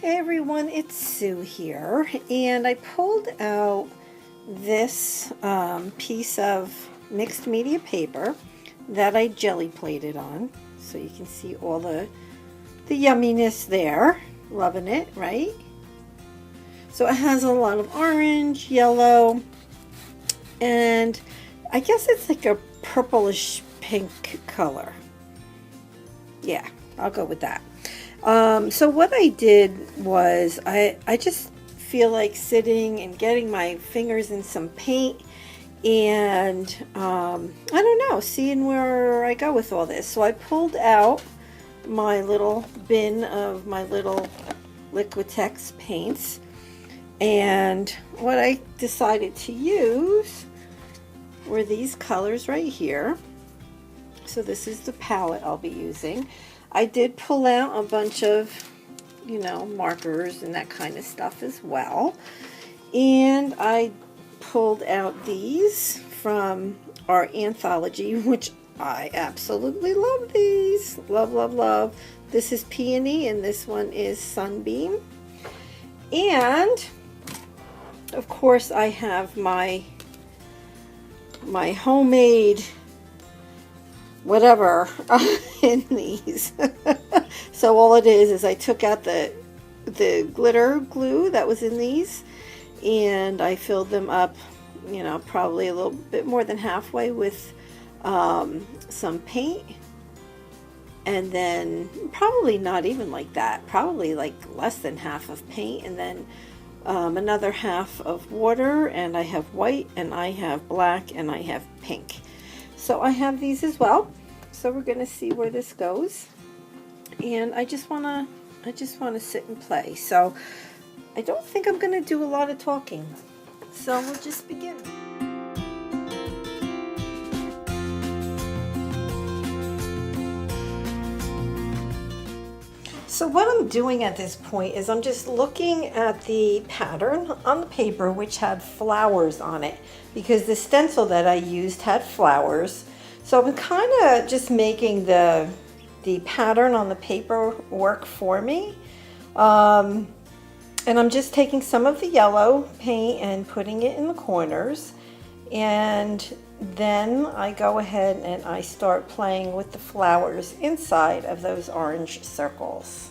Hey everyone, it's Sue here, and I pulled out this piece of mixed media paper that I jelly plated on, so you can see all the yumminess there. Loving it, right? So it has a lot of orange, yellow, and I guess it's like a purplish pink color. Yeah, I'll go with that. So what I did was I just feel like sitting and getting my fingers in some paint and I don't know, seeing where I go with all this. So I pulled out my little bin of my little Liquitex paints, and what I decided to use were these colors right here. So this is the palette I'll be using. I did pull out a bunch of, markers and that kind of stuff as well. And I pulled out these from our anthology, which I absolutely love these. Love, love, love. This is Peony and this one is Sunbeam. And of course I have my homemade whatever in these. So all it is I took out the glitter glue that was in these and I filled them up, probably a little bit more than halfway with some paint, and then probably not even like that, probably like less than half of paint, and then another half of water, and I have white and I have black and I have pink. So I have these as well. So we're going to see where this goes. And I just want to sit and play. So I don't think I'm going to do a lot of talking. So we'll just begin. So what I'm doing at this point is I'm just looking at the pattern on the paper, which had flowers on it, because the stencil that I used had flowers. So I'm kind of just making the pattern on the paper work for me. And I'm just taking some of the yellow paint and putting it in the corners. And then I go ahead and I start playing with the flowers inside of those orange circles.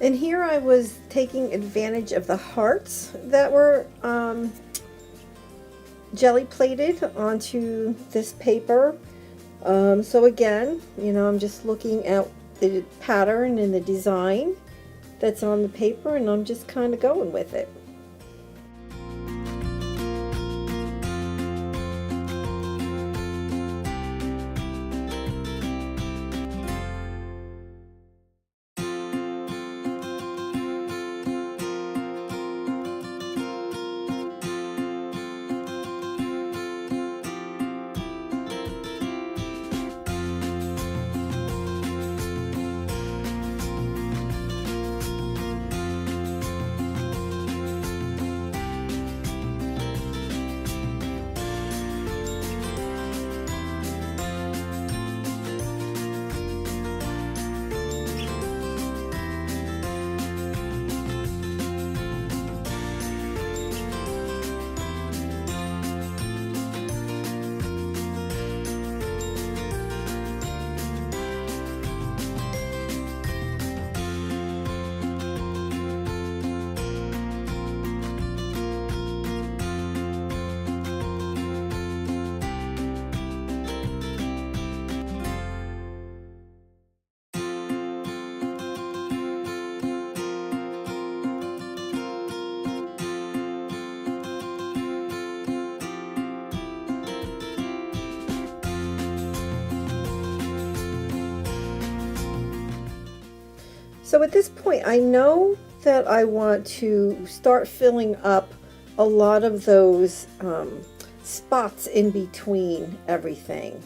And here I was taking advantage of the hearts that were jelly plated onto this paper. So again, I'm just looking at the pattern and the design that's on the paper, and I'm just kind of going with it. So at this point, I know that I want to start filling up a lot of those spots in between everything.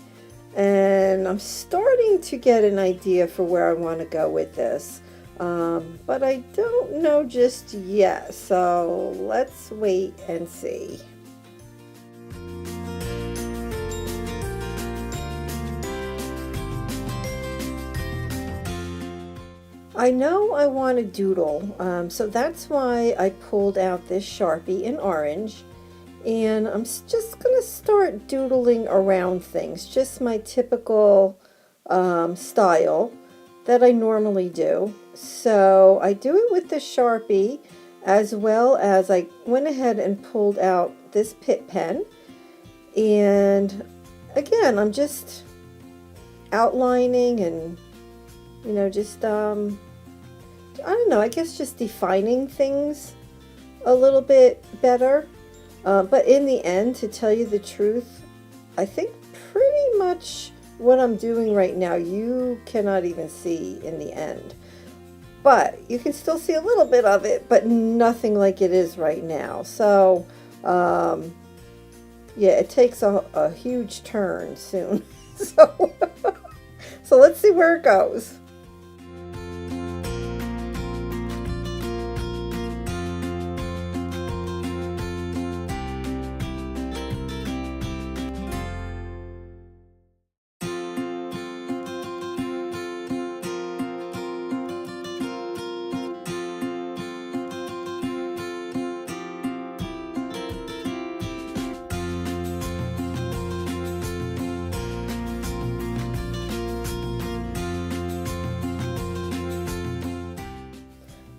And I'm starting to get an idea for where I want to go with this. But I don't know just yet, so let's wait and see. I know I want a doodle, so that's why I pulled out this Sharpie in orange, and I'm just going to start doodling around things, just my typical style that I normally do. So I do it with the Sharpie, as well as I went ahead and pulled out this Pitt pen, and again I'm just outlining and just I don't know, I guess just defining things a little bit better. But in the end, to tell you the truth, I think pretty much what I'm doing right now you cannot even see in the end. But you can still see a little bit of it, but nothing like it is right now. So, yeah, it takes a huge turn soon. So let's see where it goes.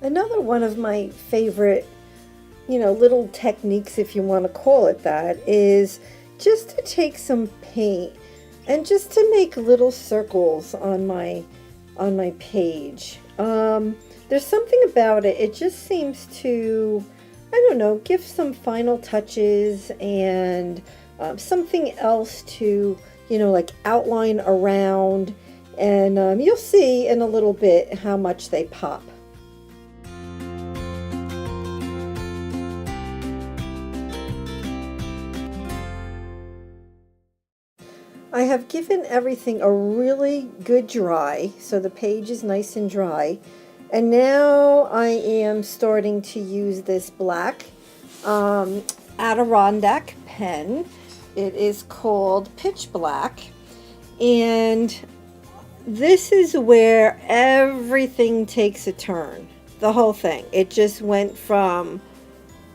Another one of my favorite, little techniques, if you want to call it that, is just to take some paint and just to make little circles on my page. There's something about it. It just seems to, I don't know, give some final touches and something else to, like outline around. And you'll see in a little bit how much they pop. I have given everything a really good dry, so the page is nice and dry. And now I am starting to use this black Adirondack pen. It is called Pitch Black. And this is where everything takes a turn. The whole thing. It just went from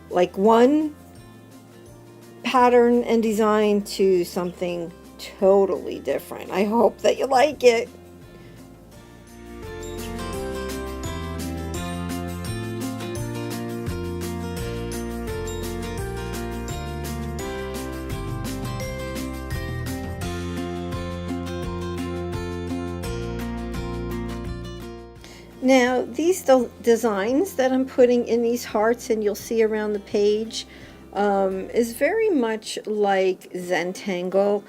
like one pattern and design to something totally different. I hope that you like it. Now these designs that I'm putting in these hearts, and you'll see around the page, is very much like Zentangle.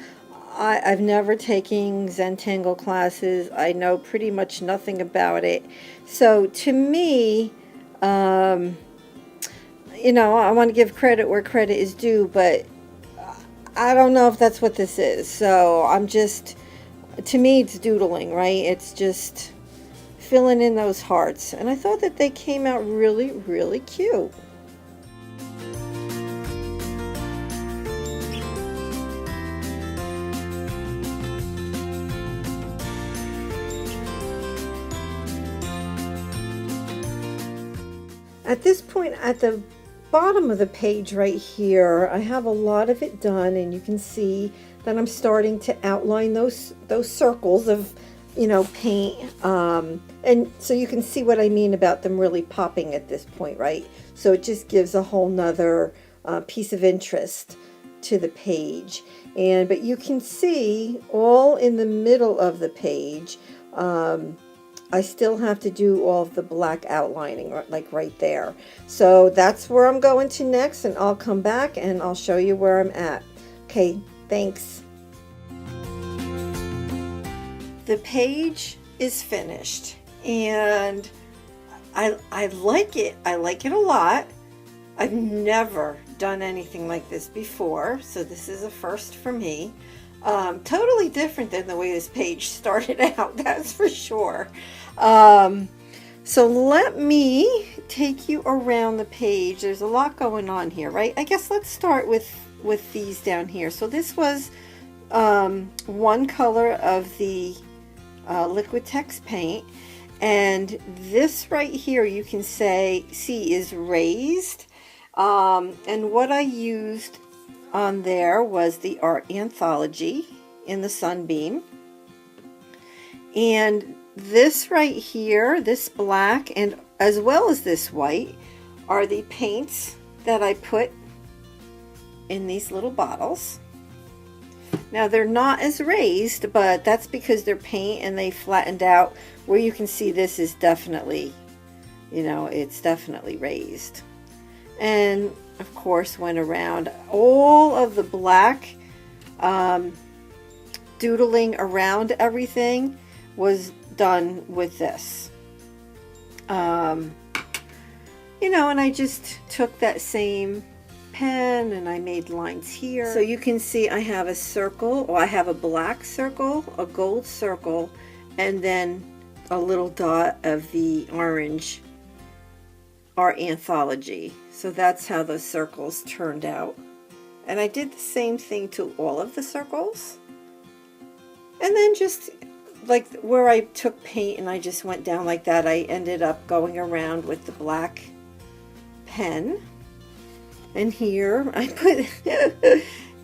I've never taken Zentangle classes. I know pretty much nothing about it. So to me, I want to give credit where credit is due, but I don't know if that's what this is. So to me, it's doodling, right? It's just filling in those hearts. And I thought that they came out really, really cute. At this point, at the bottom of the page right here, I have a lot of it done, and you can see that I'm starting to outline those circles of, paint. And so you can see what I mean about them really popping at this point, right? So it just gives a whole nother piece of interest to the page. But you can see all in the middle of the page, I still have to do all of the black outlining, like right there. So that's where I'm going to next, and I'll come back and I'll show you where I'm at. Okay, thanks. The page is finished, and I like it. I like it a lot. I've never done anything like this before, so this is a first for me. Totally different than the way this page started out, that's for sure. So let me take you around the page. There's a lot going on here, right? I guess let's start with these down here. So this was one color of the Liquitex paint, and this right here you can see is raised, and what I used on there was the Art Anthology in the Sunbeam, and this right here, this black and as well as this white, are the paints that I put in these little bottles. Now they're not as raised, but that's because they're paint and they flattened out, where you can see this is definitely, you know, it's definitely raised. And of course went around all of the black, doodling around everything was done with this. You know, and I just took that same pen and I made lines here. So you can see I have a circle, or I have a black circle, a gold circle, and then a little dot of the orange Art Anthology. So that's how those circles turned out. And I did the same thing to all of the circles. And then just like where I took paint and I just went down like that, I ended up going around with the black pen. And here I put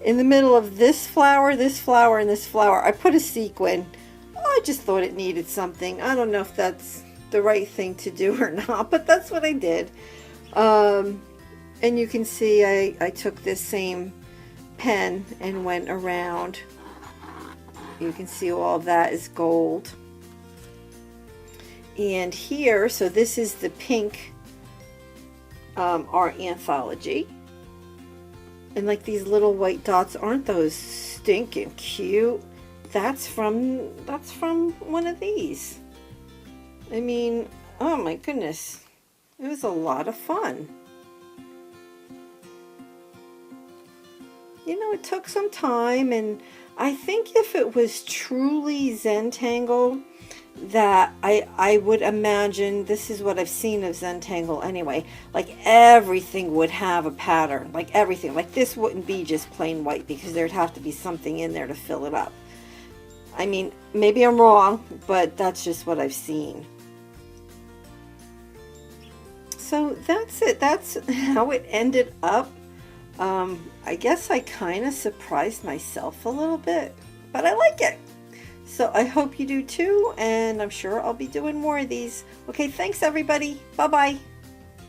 in the middle of this flower, and this flower, I put a sequin. I just thought it needed something. I don't know if that's the right thing to do or not, but that's what I did. And you can see I took this same pen and went around. You can see all of that is gold. And here, so this is the pink Art Anthology. And like these little white dots, aren't those stinking cute? That's from one of these. I mean, oh my goodness. It was a lot of fun. You know, it took some time, and I think if it was truly Zentangle, that I would imagine, this is what I've seen of Zentangle anyway, like everything would have a pattern, like everything. Like this wouldn't be just plain white, because there'd have to be something in there to fill it up. I mean, maybe I'm wrong, but that's just what I've seen. So that's it. That's how it ended up. I guess I kind of surprised myself a little bit, but I like it. So I hope you do too, and I'm sure I'll be doing more of these. Okay, thanks everybody. Bye-bye.